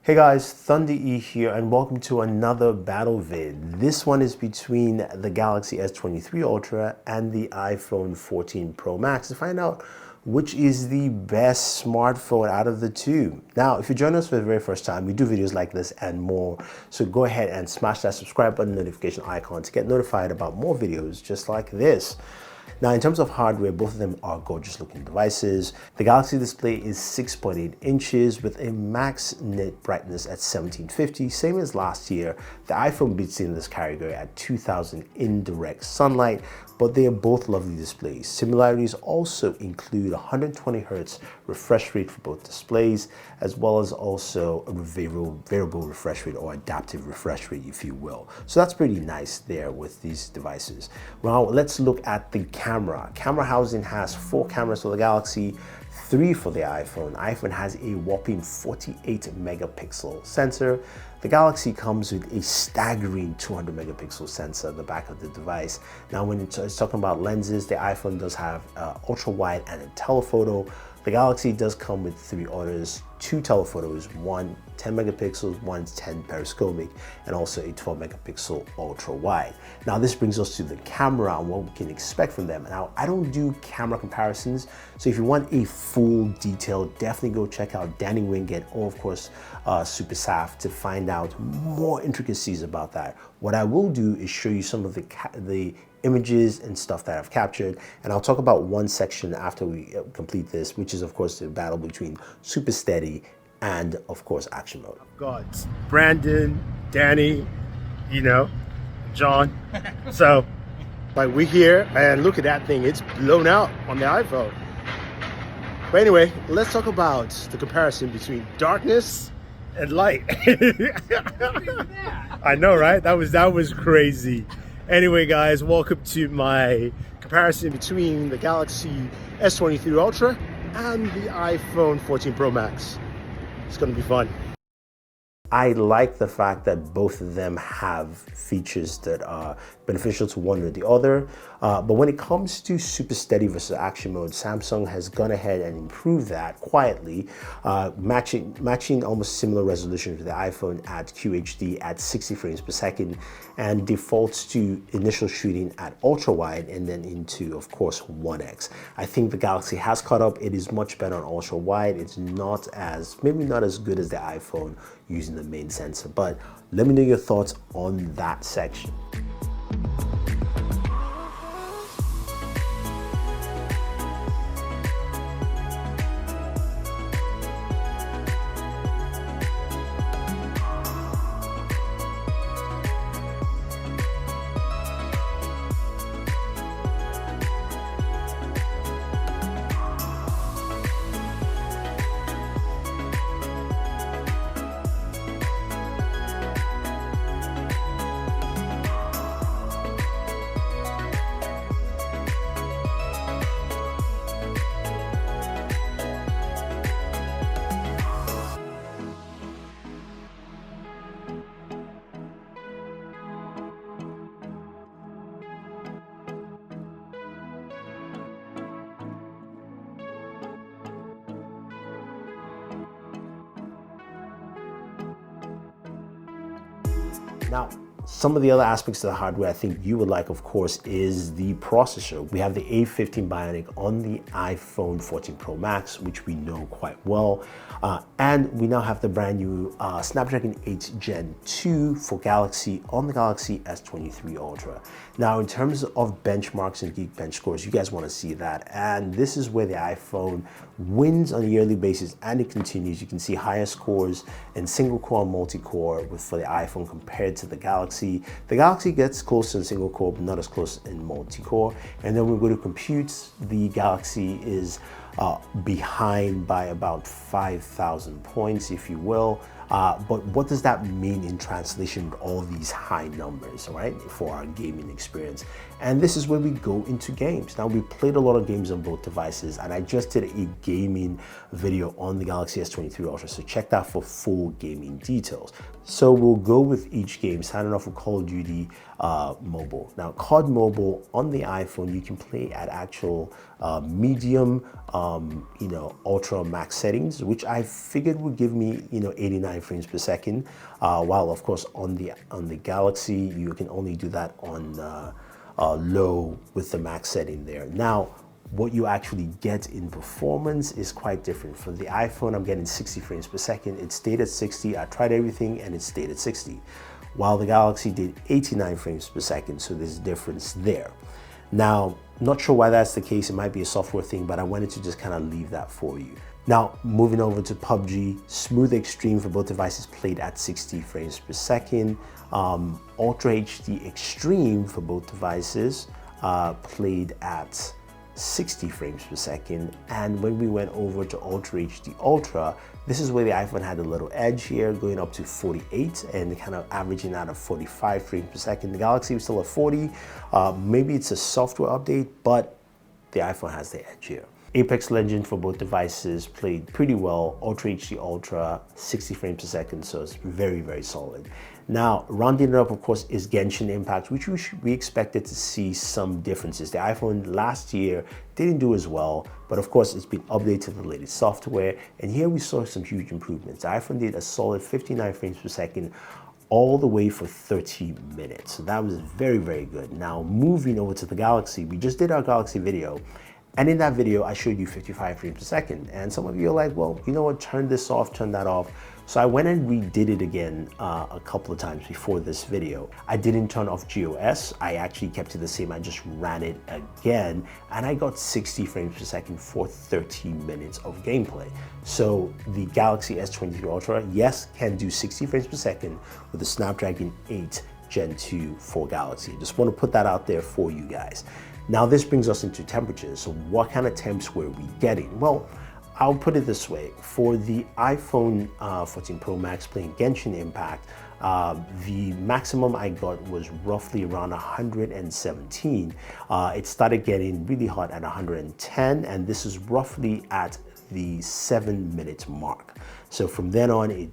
Hey guys, Thunder E here and welcome to another battle vid. This one is between the Galaxy S23 Ultra and the iPhone 14 Pro Max to find out which is the best smartphone out of the two. Now, if you join us for the very first time, we do videos like this and more. So go ahead and smash that subscribe button, notification icon to get notified about more videos just like this. Now, in terms of hardware, both of them are gorgeous looking devices. The Galaxy display is 6.8 inches with a max nit brightness at 1750, same as last year. The iPhone beats in this category at 2000 in direct sunlight, but they are both lovely displays. Similarities also include 120 Hz refresh rate for both displays, as well as also a variable refresh rate or adaptive refresh rate, if you will. So that's pretty nice there with these devices. Now, let's look at the camera. Camera housing has 4 cameras for the Galaxy, 3 for the iPhone. iPhone has a whopping 48 megapixel sensor. The Galaxy comes with a staggering 200 megapixel sensor at the back of the device. Now, when it's talking about lenses, the iPhone does have ultra wide and a telephoto. The Galaxy does come with 3 others, 2 telephotos, one 10 megapixels, one's 10 periscopic, and also a 12 megapixel ultra wide. Now, this brings us to the camera and what we can expect from them. Now, I don't do camera comparisons, so if you want a full detail, definitely go check out Danny Wingate or, of course, Super Saf to find out more intricacies about that. What I will do is show you some of the images and stuff that I've captured, and I'll talk about one section after we complete this, which is of course the battle between Super Steady and of course action mode. God, Brandon, Danny, John. So like we're here and look at that thing, it's blown out on the iPhone. But anyway, let's talk about the comparison between darkness and light. I know, right? That was crazy. Anyway, guys, welcome to my comparison between the Galaxy S23 Ultra and the iPhone 14 Pro Max. It's going to be fun. I like the fact that both of them have features that are beneficial to one or the other. But when it comes to Super Steady versus action mode, Samsung has gone ahead and improved that quietly, matching almost similar resolution to the iPhone at QHD at 60 frames per second, and defaults to initial shooting at ultra wide and then into, of course, 1x. I think the Galaxy has caught up. It is much better on ultra wide. It's maybe not as good as the iPhone using the main sensor, but let me know your thoughts on that section. Now, some of the other aspects of the hardware I think you would like, of course, is the processor. We have the A15 Bionic on the iPhone 14 Pro Max, which we know quite well. And we now have the brand new Snapdragon 8 Gen 2 for Galaxy on the Galaxy S23 Ultra. Now, in terms of benchmarks and Geekbench scores, you guys want to see that. And this is where the iPhone wins on a yearly basis, and it continues. You can see higher scores in single core and multi-core for the iPhone compared to the Galaxy. The Galaxy gets close in single core, but not as close in multi-core. And then when we go to compute, the Galaxy is behind by about 5,000 points, if you will. But what does that mean in translation with all these high numbers, right, for our gaming experience? And this is where we go into games. Now, we played a lot of games on both devices, and I just did a gaming video on the Galaxy S23 Ultra, so check that for full gaming details. So we'll go with each game, starting off with Call of Duty Mobile. Now, COD Mobile on the iPhone, you can play at actual medium ultra max settings, which I figured would give me 89 frames per second, while of course on the Galaxy you can only do that on low with the max setting there. Now what you actually get in performance is quite different. For the iPhone, I'm getting 60 frames per second. It stayed at 60. I tried everything and it stayed at 60. While the Galaxy did 89 frames per second, so there's a difference there. Now, not sure why that's the case. It might be a software thing, but I wanted to just kind of leave that for you. Now, moving over to PUBG, Smooth Extreme for both devices played at 60 frames per second. Ultra HD Extreme for both devices played at 60 frames per second. And when we went over to Ultra HD Ultra, this is where the iPhone had a little edge here, going up to 48 and kind of averaging out of 45 frames per second. The Galaxy was still at 40. Maybe it's a software update, but the iPhone has the edge here. Apex Legends for both devices played pretty well. Ultra HD Ultra, 60 frames per second, so it's very, very solid. Now, rounding it up, of course, is Genshin Impact, which we expected to see some differences. The iPhone last year didn't do as well, but of course, it's been updated to the latest software, and here we saw some huge improvements. The iPhone did a solid 59 frames per second, all the way for 30 minutes. So that was very, very good. Now, moving over to the Galaxy, we just did our Galaxy video, and in that video, I showed you 55 frames per second. And some of you are like, well, you know what, turn this off, turn that off. So I went and redid it again a couple of times before this video. I didn't turn off GOS. I actually kept it the same. I just ran it again, and I got 60 frames per second for 30 minutes of gameplay. So the Galaxy S23 Ultra, yes, can do 60 frames per second with the Snapdragon 8 Gen 2 for Galaxy. Just want to put that out there for you guys. Now this brings us into temperatures. So what kind of temps were we getting? Well, I'll put it this way. For the iPhone 14 Pro Max playing Genshin Impact, the maximum I got was roughly around 117. It started getting really hot at 110, and this is roughly at the 7-minute mark. So from then on,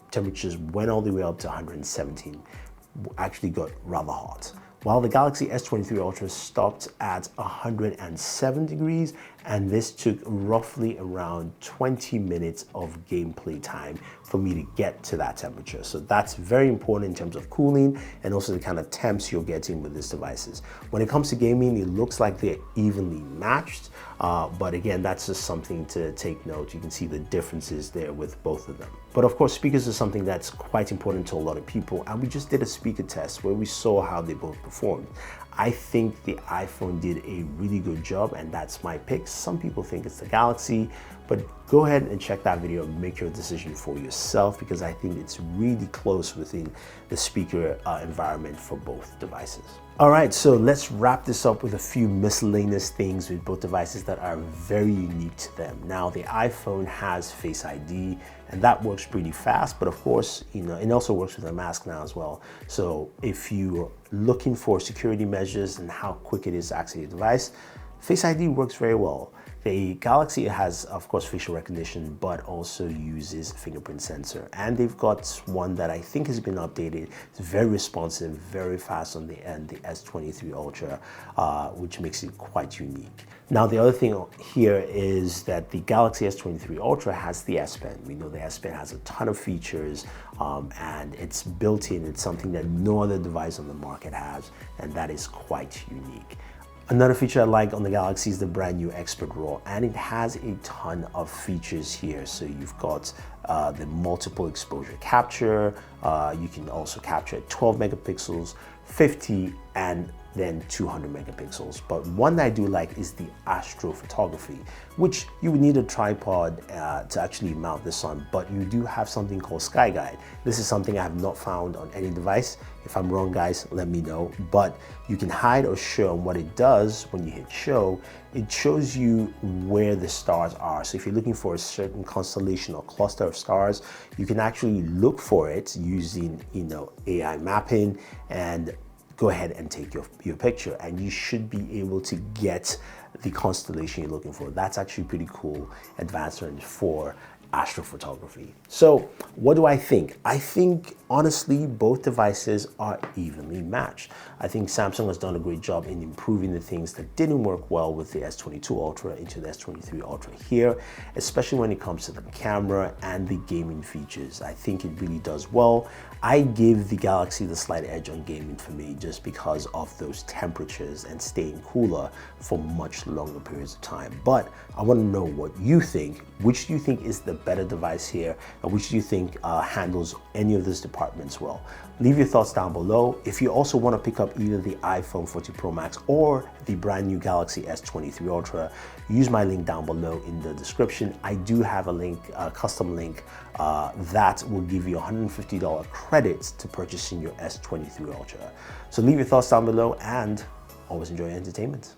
temperatures went all the way up to 117. Actually got rather hot. While the Galaxy S23 Ultra stopped at 107 degrees, and this took roughly around 20 minutes of gameplay time for me to get to that temperature. So that's very important in terms of cooling and also the kind of temps you're getting with these devices. When it comes to gaming, it looks like they're evenly matched, but again, that's just something to take note. You can see the differences there with both of them. But of course, speakers is something that's quite important to a lot of people, and we just did a speaker test where we saw how they both performed. I think the iPhone did a really good job, and that's my pick. Some people think it's the Galaxy, but go ahead and check that video and make your decision for yourself, because I think it's really close within the speaker environment for both devices. All right, so let's wrap this up with a few miscellaneous things with both devices that are very unique to them. Now, the iPhone has Face ID, and that works pretty fast, but of course, it also works with a mask now as well. So if you're looking for security measures and how quick it is to access your device, Face ID works very well. The Galaxy has, of course, facial recognition, but also uses fingerprint sensor. And they've got one that I think has been updated. It's very responsive, very fast on the end, the S23 Ultra, which makes it quite unique. Now, the other thing here is that the Galaxy S23 Ultra has the S Pen. We know the S Pen has a ton of features, and it's built in. It's something that no other device on the market has, and that is quite unique. Another feature I like on the Galaxy is the brand new Expert RAW, and it has a ton of features here. So you've got the multiple exposure capture. You can also capture at 12 megapixels, 50, and then 200 megapixels. But one that I do like is the astrophotography, which you would need a tripod to actually mount this on, but you do have something called Sky Guide. This is something I have not found on any device. If I'm wrong, guys, let me know. But you can hide or show, and what it does when you hit show, it shows you where the stars are. So if you're looking for a certain constellation or cluster of stars, you can actually look for it using AI mapping and go ahead and take your picture, and you should be able to get the constellation you're looking for. That's actually pretty cool advancement for astrophotography. So what do I think? I think honestly, both devices are evenly matched. I think Samsung has done a great job in improving the things that didn't work well with the S22 Ultra into the S23 Ultra here, especially when it comes to the camera and the gaming features. I think it really does well. I give the Galaxy the slight edge on gaming for me just because of those temperatures and staying cooler for much longer periods of time. But I want to know what you think. Which do you think is the better device here, and which do you think handles any of those departments well? Leave your thoughts down below. If you also want to pick up either the iPhone 14 Pro Max or the brand new Galaxy S23 Ultra, use my link down below in the description. I do have a link, a custom link that will give you $150 credits to purchasing your S23 Ultra. So leave your thoughts down below and always enjoy your entertainment.